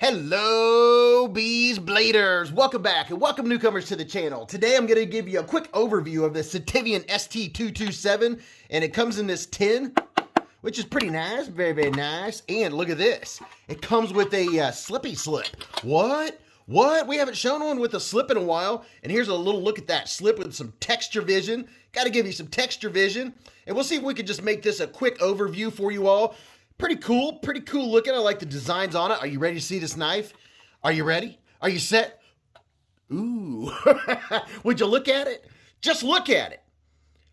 Hello, Beez Bladers. Welcome back and welcome newcomers to the channel. Today I'm going to give you a quick overview of the Sitivien St227, and it comes in this tin, which is pretty nice, very, very nice. And look at this. It comes with a slippy slip. What? We haven't shown one with a slip in a while. And here's a little look at that slip with some texture vision. Got to give you some texture vision. And we'll see if we can just make this a quick overview for you all. Pretty cool looking. I like the designs on it. Are you ready to see this knife? Are you ready? Are you set? Ooh. Would you look at it? Just look at it.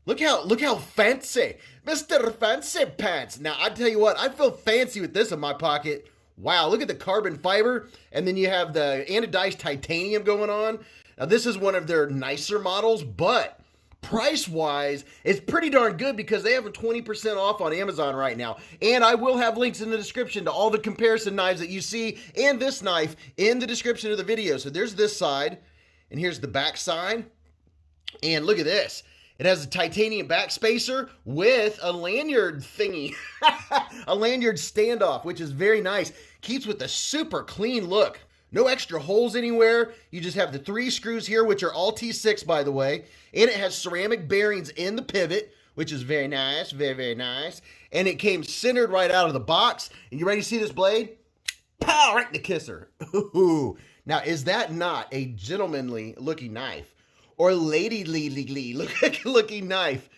Look how fancy. Mr. Fancy Pants. Now, I tell you what, I feel fancy with this in my pocket. Wow, look at the carbon fiber. And then you have the anodized titanium going on. Now, this is one of their nicer models, but price-wise, it's pretty darn good because they have a 20% off on Amazon right now. And I will have links in the description to all the comparison knives that you see and this knife in the description of the video. So there's this side, and here's the back side. And look at this. It has a titanium back spacer with a lanyard thingy. A lanyard standoff, which is very nice. Keeps with a super clean look. No extra holes anywhere. You just have the 3 screws here, which are all T6, by the way. And it has ceramic bearings in the pivot, which is very nice, very, very nice. And it came centered right out of the box. And you ready to see this blade? Pow! Right in the kisser. Ooh. Now, is that not a gentlemanly looking knife? Or ladylily looking knife?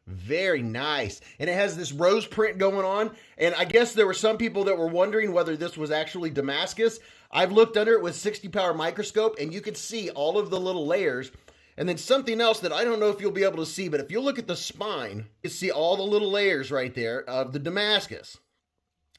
Very nice. And it has this rose print going on. And I guess there were some people that were wondering whether this was actually Damascus. I've looked under it with 60 power microscope and you can see all of the little layers. And then something else that I don't know if you'll be able to see, but if you look at the spine, you see all the little layers right there of the Damascus.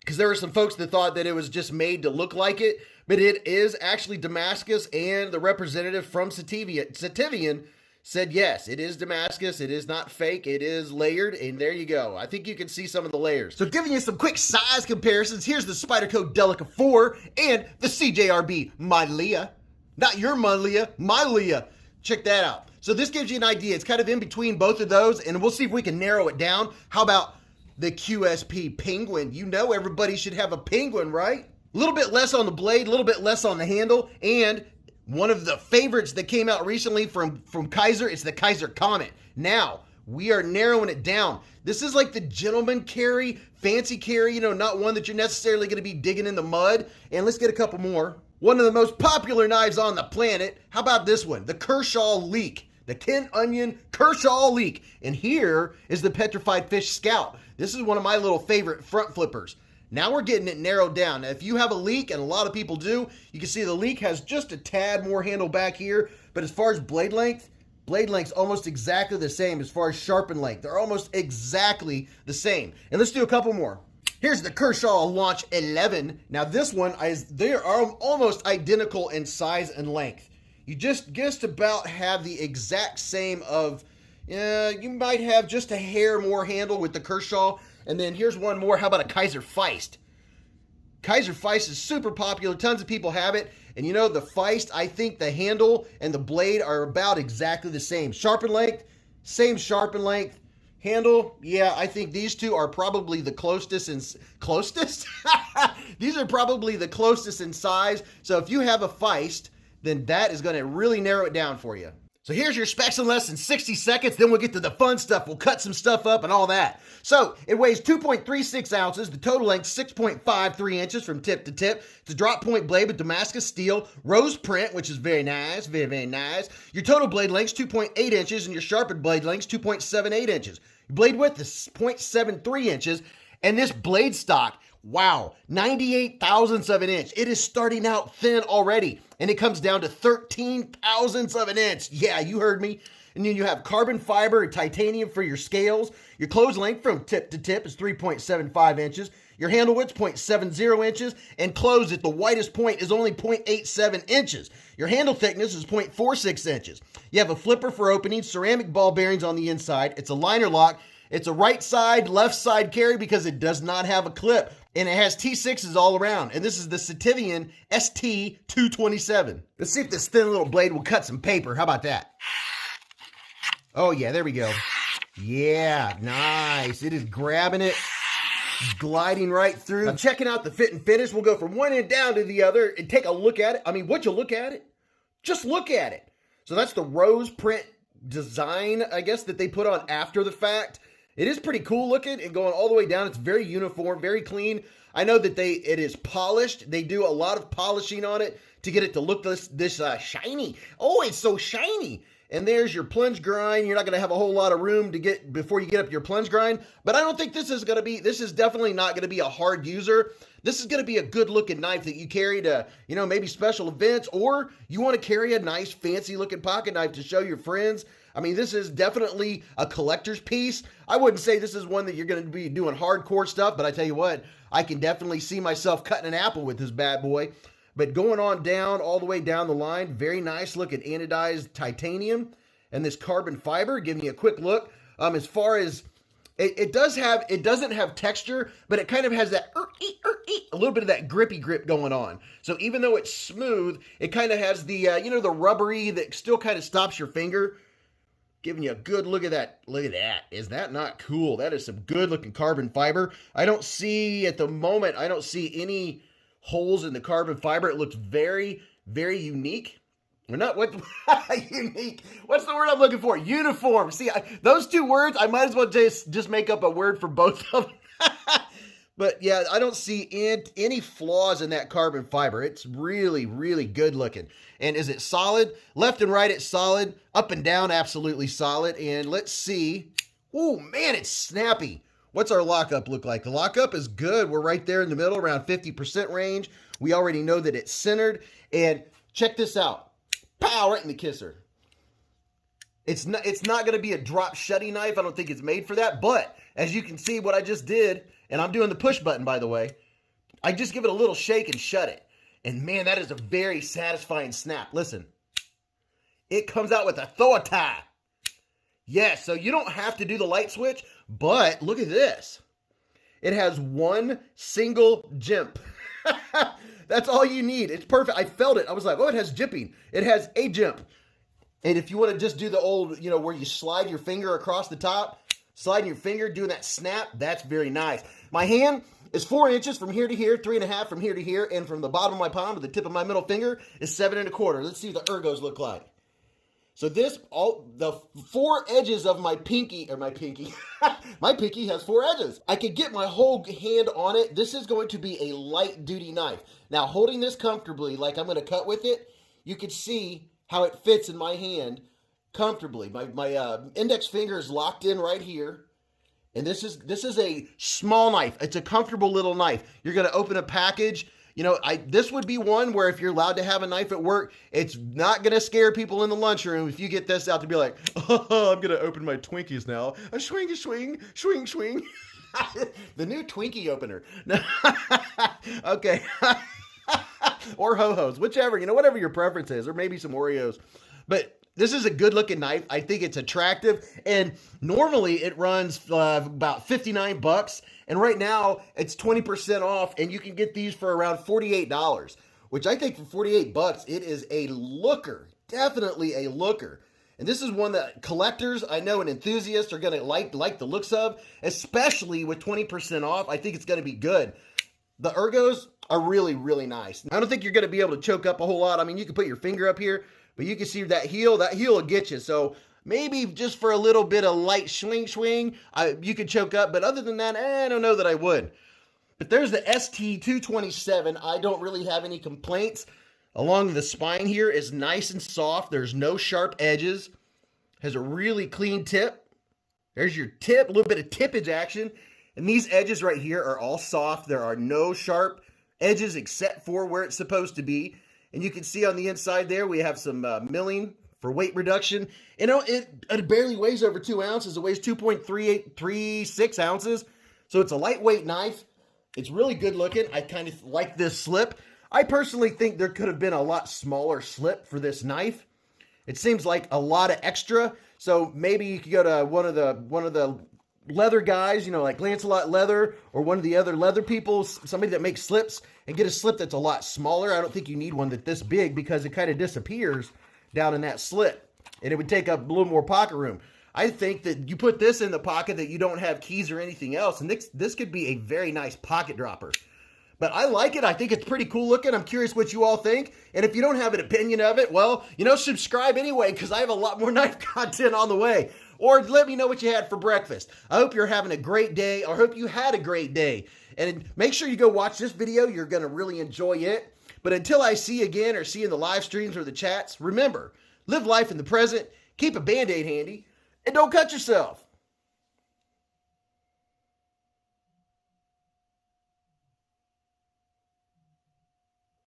Because there were some folks that thought that it was just made to look like it, but it is actually Damascus, and the representative from Sitivien said, yes, it is Damascus. It is not fake. It is layered. And there you go. I think you can see some of the layers. So giving you some quick size comparisons, here's the Spyderco Delica 4 and the CJRB Mylea. Not your Mylea, Mylea. Check that out. So this gives you an idea. It's kind of in between both of those, and we'll see if we can narrow it down. How about the QSP Penguin? You know everybody should have a penguin, right? A little bit less on the blade, a little bit less on the handle, and one of the favorites that came out recently from KIZER, it's the KIZER Comet. Now, we are narrowing it down. This is like the gentleman carry, fancy carry, not one that you're necessarily going to be digging in the mud. And let's get a couple more. One of the most popular knives on the planet. How about this one? The Kershaw Leek. The Ken Onion Kershaw Leek. And here is the Petrified Fish Scout. This is one of my little favorite front flippers. Now we're getting it narrowed down. Now, if you have a leak, and a lot of people do, you can see the leak has just a tad more handle back here. But as far as blade length's almost exactly the same as far as sharpen length. They're almost exactly the same. And let's do a couple more. Here's the Kershaw Launch 11. Now this one, they are almost identical in size and length. You just about have the exact same of, you might have just a hair more handle with the Kershaw. And then here's one more. How about a KIZER Feist? KIZER Feist is super popular. Tons of people have it. And the Feist, I think the handle and the blade are about exactly the same. Sharpen length, same sharpen length. Handle, yeah, I think these two are probably the closest These are probably the closest in size. So if you have a Feist, then that is going to really narrow it down for you. So here's your specs in less than 60 seconds. Then we'll get to the fun stuff. We'll cut some stuff up and all that. So it weighs 2.36 ounces. The total length 6.53 inches from tip to tip. It's a drop point blade with Damascus steel, rose print, which is very nice, very, very nice. Your total blade length is 2.8 inches, and your sharpened blade length is 2.78 inches. Your blade width is 0.73 inches, and this blade stock, wow, 98 thousandths of an inch. It is starting out thin already, and it comes down to 13 thousandths of an inch. Yeah, you heard me. And then you have carbon fiber and titanium for your scales. Your close length from tip to tip is 3.75 inches. Your handle width is 0.70 inches, and close at the widest point is only 0.87 inches. Your handle thickness is 0.46 inches. You have a flipper for opening, ceramic ball bearings on the inside. It's a liner lock. It's a right side, left side carry because it does not have a clip. And it has T6s all around. And this is the Sitivien St227. Let's see if this thin little blade will cut some paper. How about that? Oh yeah, there we go. Yeah, nice. It is grabbing it. gliding right through. Now, checking out the fit and finish, we'll go from one end down to the other and take a look at it. I mean, would you look at it? Just look at it. So that's the rose print design, I guess, that they put on after the fact. It is pretty cool looking and going all the way down. It's very uniform, very clean. I know that it is polished. They do a lot of polishing on it to get it to look this shiny. Oh, it's so shiny. And there's your plunge grind. You're not going to have a whole lot of room to get before you get up your plunge grind. But I don't think this is definitely not going to be a hard user. This is going to be a good looking knife that you carry to, you know, maybe special events, or you want to carry a nice fancy looking pocket knife to show your friends. I mean, this is definitely a collector's piece. I wouldn't say this is one that you're going to be doing hardcore stuff, but I tell you what, I can definitely see myself cutting an apple with this bad boy. But going on down, all the way down the line, very nice looking anodized titanium and this carbon fiber. Giving you a quick look. As far as it doesn't have texture, but it kind of has that a little bit of that grippy grip going on. So even though it's smooth, it kind of has the the rubbery that still kind of stops your finger. Giving you a good look at that. Look at that. Is that not cool? That is some good looking carbon fiber. At the moment, I don't see any holes in the carbon fiber. It looks very, very unique. Or not what unique. What's the word I'm looking for? Uniform. See, those two words, I might as well just make up a word for both of them. But yeah, I don't see any flaws in that carbon fiber. It's really, really good looking. And is it solid? Left and right, it's solid. Up and down, absolutely solid. And let's see. Oh man, it's snappy. What's our lockup look like? The lockup is good. We're right there in the middle, around 50% range. We already know that it's centered. And check this out. Pow, right in the kisser. It's not going to be a drop shutty knife. I don't think it's made for that. But as you can see what I just did, and I'm doing the push button, by the way, I just give it a little shake and shut it. And man, that is a very satisfying snap. Listen. It comes out with a authority. Yes, so you don't have to do the light switch, but look at this. It has one single jimp. That's all you need. It's perfect. I felt it. I was like, oh, it has jimping. It has a jimp. And if you want to just do the old, where you slide your finger across the top, sliding your finger, doing that snap, that's very nice. My hand is 4 inches from here to here, 3.5 from here to here, and from the bottom of my palm to the tip of my middle finger is 7.25. Let's see what the ergos look like. So the 4 edges of my pinky, my pinky has 4 edges. I could get my whole hand on it. This is going to be a light duty knife. Now holding this comfortably, like I'm going to cut with it, you can see how it fits in my hand comfortably. My index finger is locked in right here. And this is a small knife. It's a comfortable little knife. You're going to open a package. This would be one where if you're allowed to have a knife at work, it's not going to scare people in the lunchroom if you get this out to be like, oh, I'm going to open my Twinkies now. A swing, swing, swing, swing. The new Twinkie opener. Okay. Or Ho-Hos, whichever, whatever your preference is, or maybe some Oreos. But this is a good looking knife. I think it's attractive. And normally it runs about $59. And right now it's 20% off, and you can get these for around $48, which I think for $48, it is a looker, definitely a looker. And this is one that collectors, I know, and enthusiasts are going to like the looks of, especially with 20% off. I think it's going to be good. The ergos are really, really nice. I don't think you're going to be able to choke up a whole lot. I mean, you can put your finger up here, but you can see that heel will get you. So maybe just for a little bit of light swing, you could choke up. But other than that, I don't know that I would. But there's the ST227. I don't really have any complaints. Along the spine here is nice and soft. There's no sharp edges. Has a really clean tip. There's your tip, a little bit of tippage action. And these edges right here are all soft. There are no sharp edges except for where it's supposed to be. And you can see on the inside there, we have some milling for weight reduction. It barely weighs over 2 ounces. It weighs 2.36 ounces. So it's a lightweight knife. It's really good looking. I kind of like this slip. I personally think there could have been a lot smaller slip for this knife. It seems like a lot of extra. So maybe you could go to one of the leather guys, like Lancelot Leather, or one of the other leather people, somebody that makes slips, and get a slip that's a lot smaller. I don't think you need one that's this big because it kind of disappears down in that slit, and it would take up a little more pocket room. I think that you put this in the pocket that you don't have keys or anything else, and this could be a very nice pocket dropper. But I like it. I think it's pretty cool looking. I'm curious what you all think. And if you don't have an opinion of it, well, subscribe anyway, because I have a lot more knife content on the way. Or let me know what you had for breakfast. I hope you're having a great day. I hope you had a great day. And make sure you go watch this video. You're going to really enjoy it. But until I see you again or see you in the live streams or the chats, remember, live life in the present, keep a Band-Aid handy, and don't cut yourself.